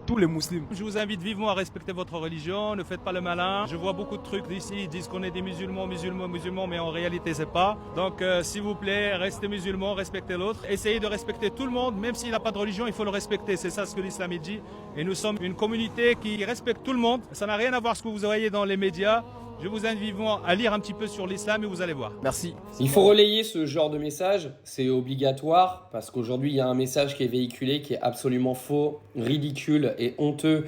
tous les musulmans. Je vous invite vivement à respecter votre religion, ne faites pas le malin. Je vois beaucoup de trucs d'ici, ils disent qu'on est des musulmans, mais en réalité c'est pas. Donc s'il vous plaît, restez musulmans, respectez l'autre. Essayez de respecter tout le monde, même s'il n'a pas de religion, il faut le respecter. C'est ça ce que l'islam dit. Et nous sommes une communauté qui respecte tout le monde. Ça n'a rien à voir avec ce que vous voyez dans les médias. Je vous invite vivement à lire un petit peu sur l'islam et vous allez voir. Merci. Il faut relayer ce genre de message, c'est obligatoire, parce qu'aujourd'hui, il y a un message qui est véhiculé qui est absolument faux, ridicule et honteux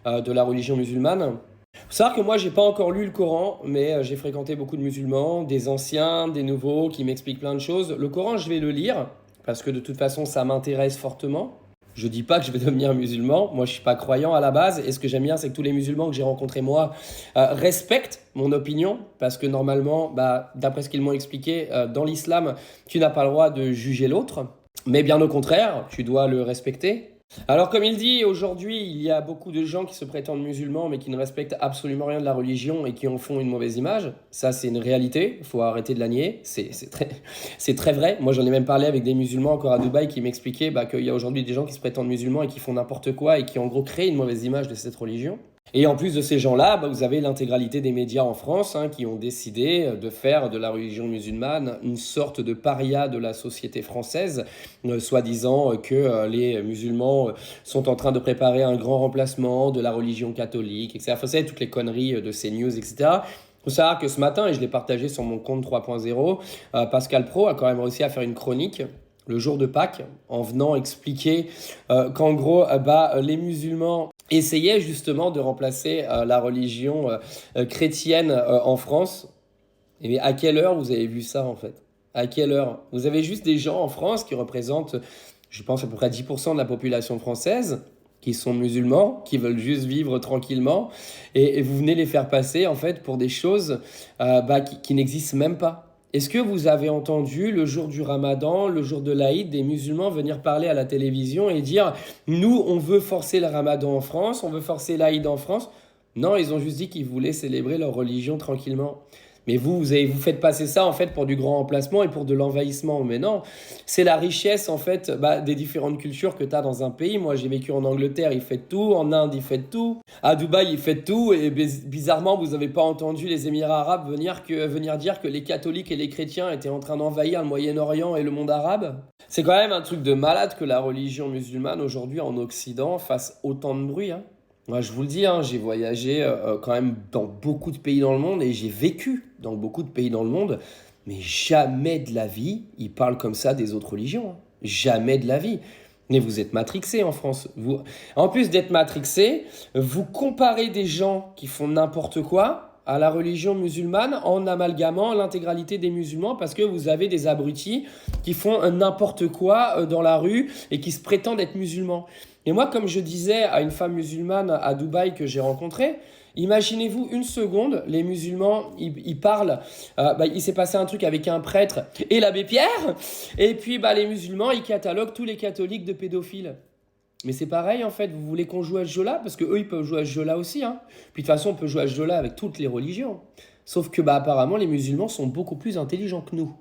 de la religion musulmane. Il faut savoir que moi, j'ai pas encore lu le Coran, mais j'ai fréquenté beaucoup de musulmans, des anciens, des nouveaux, qui m'expliquent plein de choses. Le Coran, je vais le lire, parce que de toute façon, ça m'intéresse fortement. Je dis pas que je vais devenir musulman, moi je suis pas croyant à la base, et ce que j'aime bien c'est que tous les musulmans que j'ai rencontrés moi respectent mon opinion, parce que normalement, d'après ce qu'ils m'ont expliqué, dans l'islam, tu n'as pas le droit de juger l'autre, mais bien au contraire, tu dois le respecter. Alors comme il dit, aujourd'hui il y a beaucoup de gens qui se prétendent musulmans mais qui ne respectent absolument rien de la religion et qui en font une mauvaise image. Ça c'est une réalité, il faut arrêter de la nier, c'est très vrai. Moi j'en ai même parlé avec des musulmans encore à Dubaï qui m'expliquaient qu'il y a aujourd'hui des gens qui se prétendent musulmans et qui font n'importe quoi et qui en gros créent une mauvaise image de cette religion. Et en plus de ces gens-là, vous avez l'intégralité des médias en France qui ont décidé de faire de la religion musulmane une sorte de paria de la société française, soi-disant que les musulmans sont en train de préparer un grand remplacement de la religion catholique, etc. Vous savez, toutes les conneries de CNews, etc. Il faut savoir que ce matin, et je l'ai partagé sur mon compte 3.0, Pascal Pro a quand même réussi à faire une chronique le jour de Pâques, en venant expliquer qu'en gros, les musulmans essayaient justement de remplacer la religion chrétienne en France. Et mais à quelle heure vous avez vu ça en fait? À quelle heure? Vous avez juste des gens en France qui représentent, je pense, à peu près 10% de la population française, qui sont musulmans, qui veulent juste vivre tranquillement, et vous venez les faire passer en fait pour des choses qui n'existent même pas. Est-ce que vous avez entendu le jour du Ramadan, le jour de l'Aïd, des musulmans venir parler à la télévision et dire « Nous, on veut forcer le Ramadan en France, on veut forcer l'Aïd en France ». Non, ils ont juste dit qu'ils voulaient célébrer leur religion tranquillement. Mais vous faites passer ça en fait pour du grand remplacement et pour de l'envahissement. Mais non, c'est la richesse en fait des différentes cultures que tu as dans un pays. Moi, j'ai vécu en Angleterre, ils font tout. En Inde, ils font tout. À Dubaï, ils font tout. Et bizarrement, vous n'avez pas entendu les Émirats arabes venir dire que les catholiques et les chrétiens étaient en train d'envahir le Moyen-Orient et le monde arabe. C'est quand même un truc de malade que la religion musulmane aujourd'hui en Occident fasse autant de bruit. Moi, je vous le dis, j'ai voyagé quand même dans beaucoup de pays dans le monde et j'ai vécu dans beaucoup de pays dans le monde, mais jamais de la vie, ils parlent comme ça des autres religions. Jamais de la vie. Mais vous êtes matrixés en France. En plus d'être matrixés, vous comparez des gens qui font n'importe quoi à la religion musulmane en amalgamant l'intégralité des musulmans parce que vous avez des abrutis qui font n'importe quoi dans la rue et qui se prétendent être musulmans. Et moi, comme je disais à une femme musulmane à Dubaï que j'ai rencontrée, imaginez-vous une seconde, les musulmans, ils parlent, il s'est passé un truc avec un prêtre et l'abbé Pierre, et puis les musulmans, ils cataloguent tous les catholiques de pédophiles. Mais c'est pareil en fait, vous voulez qu'on joue à ce jeu-là? Parce qu'eux, ils peuvent jouer à ce jeu-là aussi. Puis de toute façon, on peut jouer à ce jeu-là avec toutes les religions. Sauf que apparemment, les musulmans sont beaucoup plus intelligents que nous.